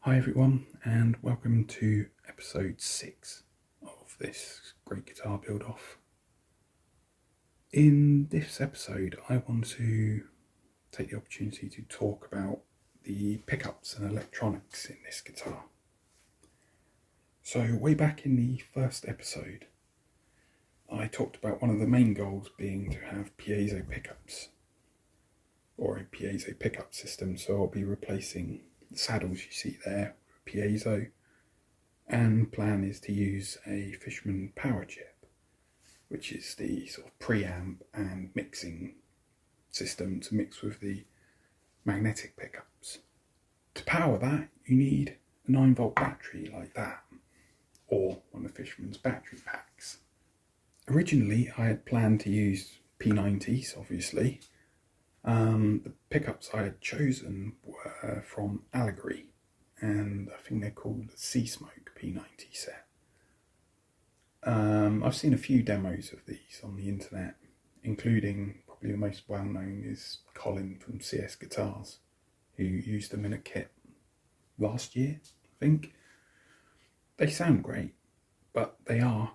Hi everyone, and welcome to episode 6 of this great guitar build off. In this episode I want to take the opportunity to talk about the pickups and electronics in this guitar. So way back in the first episode I talked about one of the main goals being to have piezo pickups, or a piezo pickup system, so I'll be replacing the saddles you see there with piezo, and plan is to use a Fishman power chip, which is the sort of preamp and mixing system to mix with the magnetic pickups. To power that you need a 9-volt battery like that, or one of Fishman's battery packs. Originally I had planned to use P90s, obviously. The pickups I had chosen were from Allegory, and I think they're called the Sea Smoke P90 set. I've seen a few demos of these on the internet, including probably the most well known is Colin from CS Guitars, who used them in a kit last year, I think. They sound great, but they are,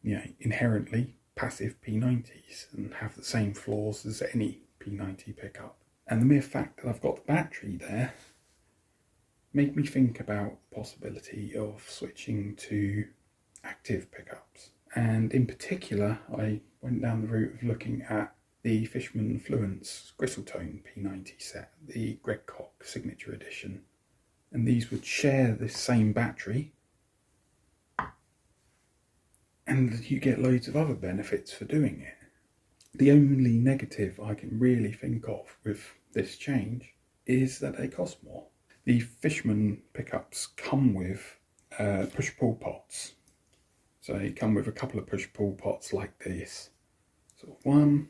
inherently passive P90s and have the same flaws as any P90 pickup. And the mere fact that I've got the battery there made me think about the possibility of switching to active pickups. And in particular, I went down the route of looking at the Fishman Gristletone P90 set, the Greg Koch Signature Edition. And these would share the same battery, and you get loads of other benefits for doing it. The only negative I can really think of with this change is that they cost more. The Fishman pickups come with push-pull pots. So they come with a couple of push-pull pots like this. Sort of one,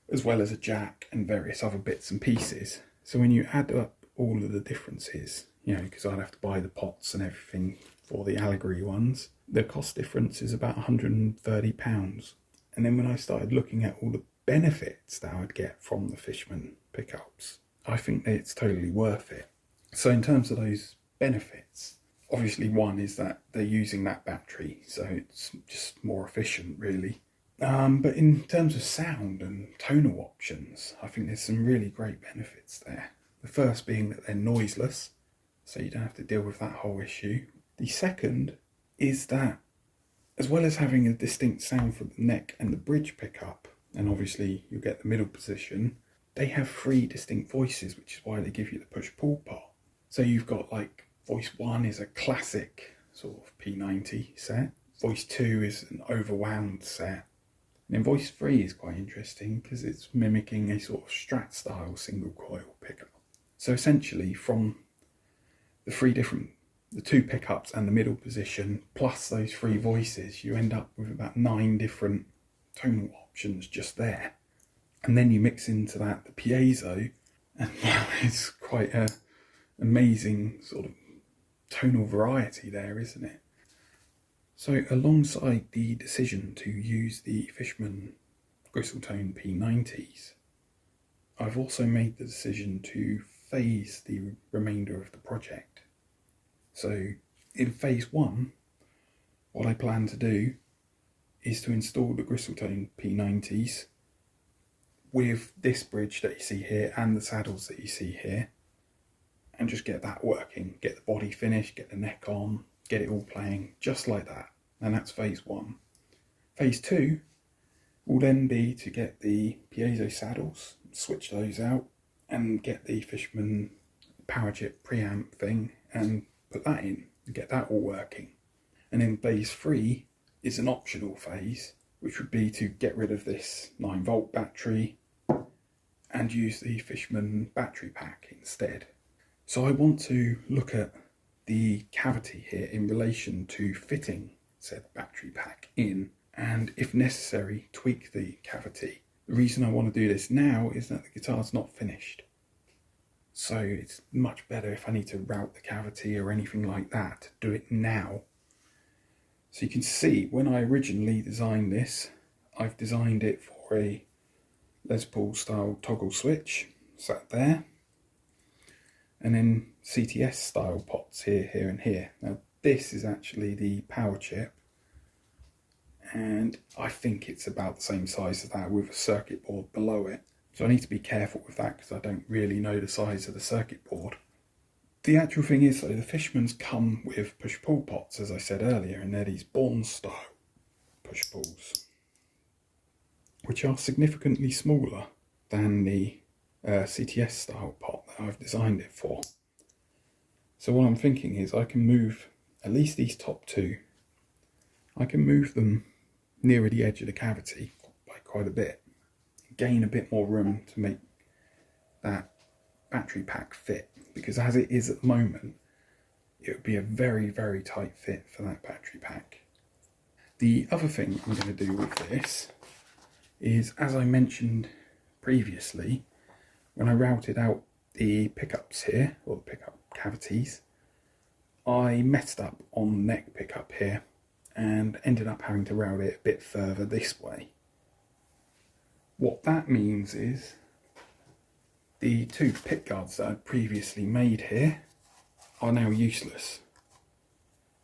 as well as a jack and various other bits and pieces. So when you add up all of the differences, because I'd have to buy the pots and everything for the Allegory ones, the cost difference is about £130. And then when I started looking at all the benefits that I would get from the Fishman pickups, I think that it's totally worth it. So in terms of those benefits, obviously one is that they're using that battery, so it's just more efficient really. But in terms of sound and tonal options, I think there's some really great benefits there. The first being that they're noiseless, so you don't have to deal with that whole issue. The second is that, as well as having a distinct sound for the neck and the bridge pickup, and obviously you get the middle position, they have 3 distinct voices, which is why they give you the push-pull pot. So you've got like voice 1 is a classic sort of P90 set, voice 2 is an overwound set, and then voice 3 is quite interesting because it's mimicking a sort of Strat style single coil pickup. So essentially from the 2 pickups and the middle position, plus those 3 voices, you end up with about 9 different tonal options just there. And then you mix into that the piezo, and well, it's quite an amazing sort of tonal variety there, isn't it? So alongside the decision to use the Fishman Gristletone P90s, I've also made the decision to phase the remainder of the project. So in phase 1, what I plan to do is to install the Gristletone P90s with this bridge that you see here and the saddles that you see here, and just get that working, get the body finished, get the neck on, get it all playing just like that. And that's phase 1. Phase 2 will then be to get the piezo saddles, switch those out, and get the Fishman power chip preamp thing and put that in and get that all working. And then phase 3 is an optional phase, which would be to get rid of this 9-volt battery and use the Fishman battery pack instead. So I want to look at the cavity here in relation to fitting said battery pack in, and if necessary tweak the cavity. The reason I want to do this now is that the guitar's not finished. So it's much better if I need to route the cavity or anything like that to do it now. So you can see when I originally designed this, I've designed it for a Les Paul style toggle switch, sat there. and then CTS style pots here, here and here. Now this is actually the power chip, and I think it's about the same size as that with a circuit board below it. So I need to be careful with that because I don't really know the size of the circuit board. The actual thing is though, the Fishmans come with push-pull pots, as I said earlier, and they're these Bourne style push-pulls, which are significantly smaller than the CTS style pot that I've designed it for. So what I'm thinking is I can move at least these top two, I can move them nearer the edge of the cavity by quite a bit, gain a bit more room to make that battery pack fit, because as it is at the moment, it would be a very, very tight fit for that battery pack. The other thing I'm going to do with this is, as I mentioned previously, when I routed out the pickups here, or the pickup cavities, I messed up on the neck pickup here and ended up having to route it a bit further this way. What that means is the two pickguards that I'd previously made here are now useless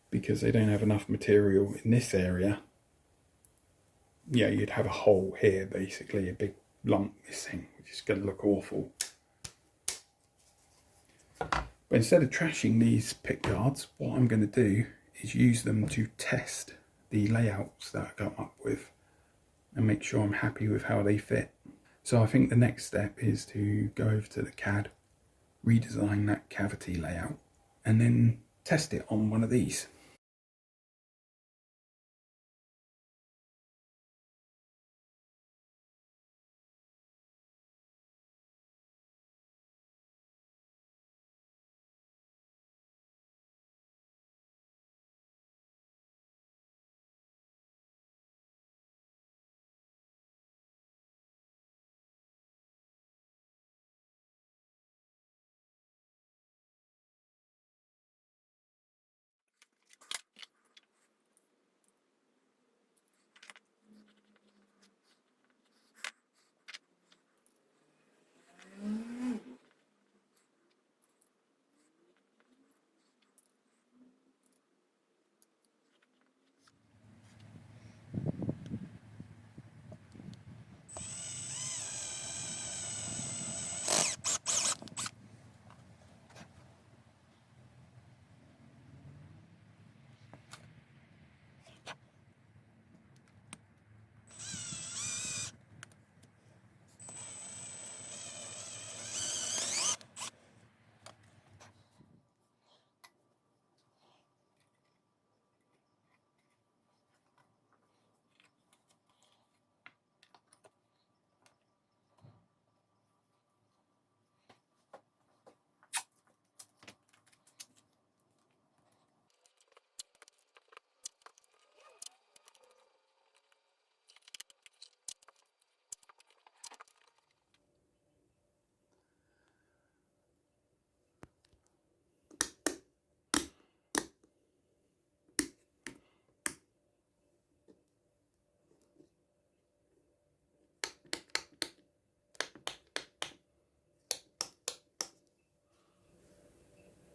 because they don't have enough material in this area. Yeah, you'd have a hole here, basically, a big lump missing, which is going to look awful. But instead of trashing these pickguards, what I'm going to do is use them to test the layouts that I come up with and make sure I'm happy with how they fit. So I think the next step is to go over to the CAD, redesign that cavity layout, and then test it on one of these.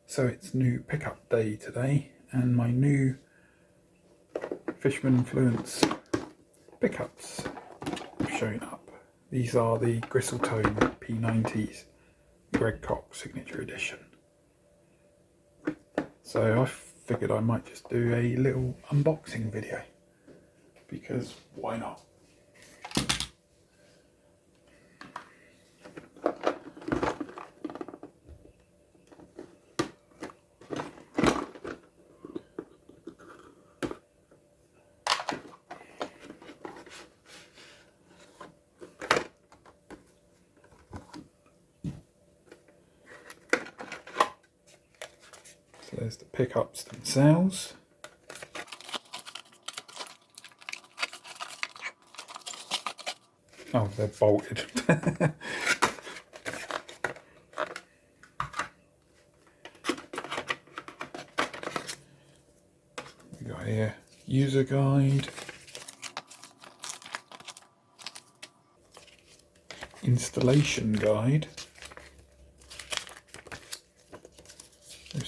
So it's new pickup day today, and my new Fishman Fluence pickups have shown up. These are the Gristletone P90s, Greg Cox Signature Edition. So I figured I might just do a little unboxing video, because why not? So there's the pickups themselves. Oh, they're bolted. We got here user guide, installation guide,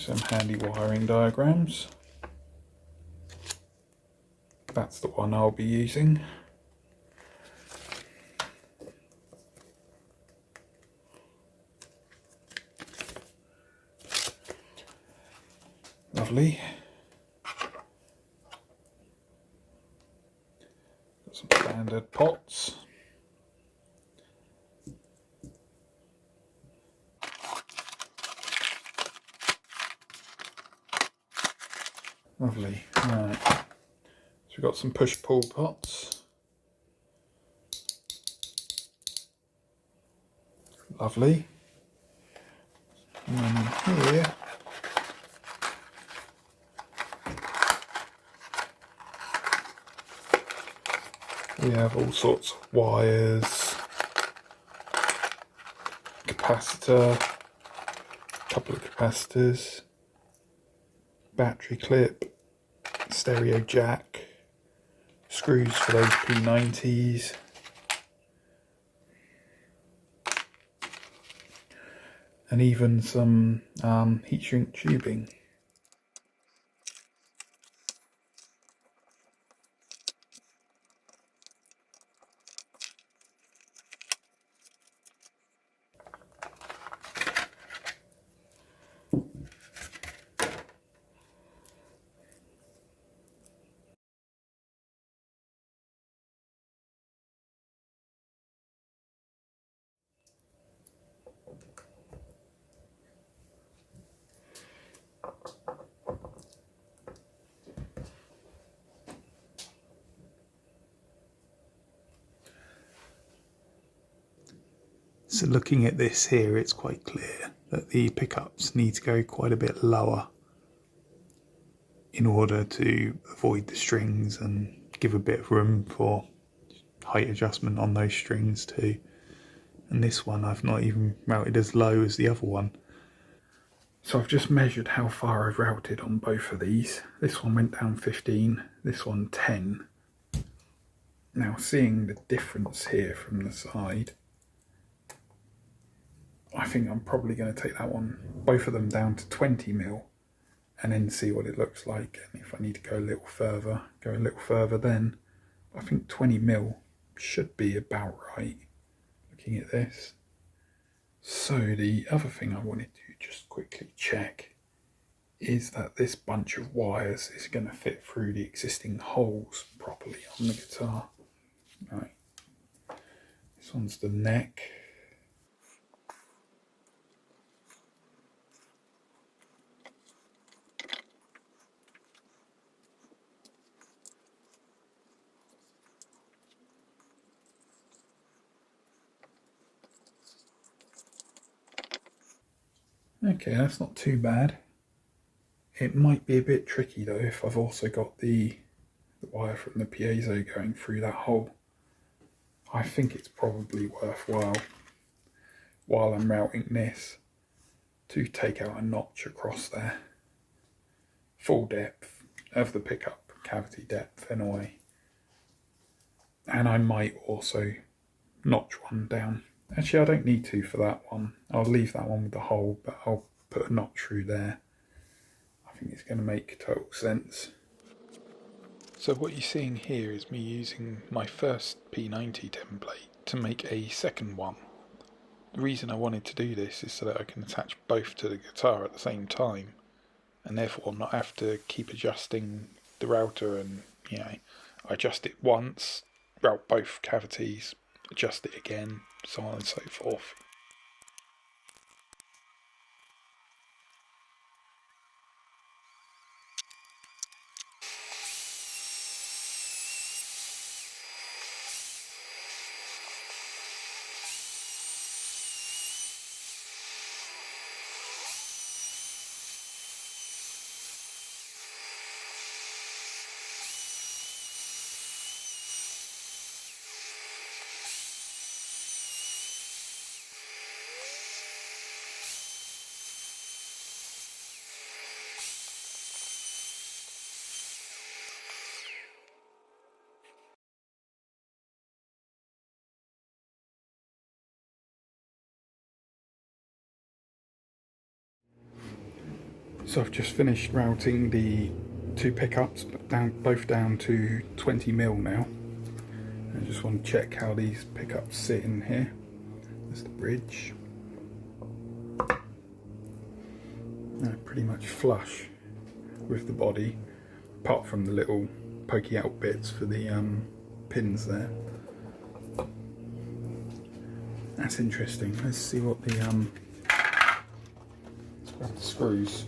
some handy wiring diagrams. That's the one I'll be using. Lovely. Got some standard pots. Lovely. Right. So we've got some push-pull pots. Lovely. And then here we have all sorts of wires, capacitor, a couple of capacitors, battery clip, stereo jack, screws for those P90s, and even some heat shrink tubing. So looking at this here, it's quite clear that the pickups need to go quite a bit lower in order to avoid the strings and give a bit of room for height adjustment on those strings too. And this one I've not even routed as low as the other one. So I've just measured how far I've routed on both of these. This one went down 15, this one 10. Now seeing the difference here from the side, I think I'm probably going to take that one, both of them down to 20 mil, and then see what it looks like. And if I need to go a little further then. I think 20 mil should be about right, looking at this. So the other thing I wanted to just quickly check is that this bunch of wires is going to fit through the existing holes properly on the guitar. Right, this one's the neck. Okay, that's not too bad. It might be a bit tricky though if I've also got the wire from the piezo going through that hole. I think it's probably worthwhile, while I'm routing this, to take out a notch across there. Full depth of the pickup, cavity depth anyway. And I might also notch one down. Actually, I don't need to for that one. I'll leave that one with the hole, but I'll put a notch through there. I think it's going to make total sense. So what you're seeing here is me using my first P90 template to make a second one. The reason I wanted to do this is so that I can attach both to the guitar at the same time, and therefore not have to keep adjusting the router and, you know, I adjust it once, route both cavities, adjust it again, so on and so forth. So I've just finished routing the 2 pickups, both down to 20mm now. I just want to check how these pickups sit in here. There's the bridge. They're pretty much flush with the body, apart from the little pokey out bits for the pins there. That's interesting. Let's see what the let's grab the screws.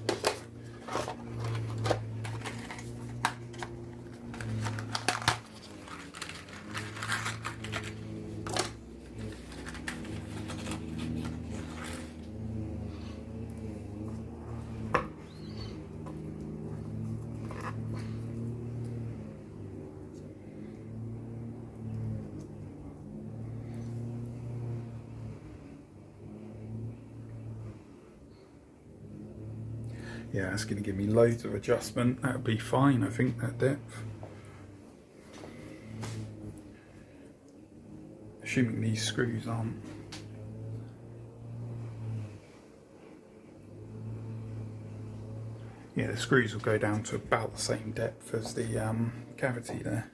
Yeah, that's going to give me loads of adjustment. That would be fine, I think, that depth. Assuming these screws aren't. Yeah, the screws will go down to about the same depth as the cavity there.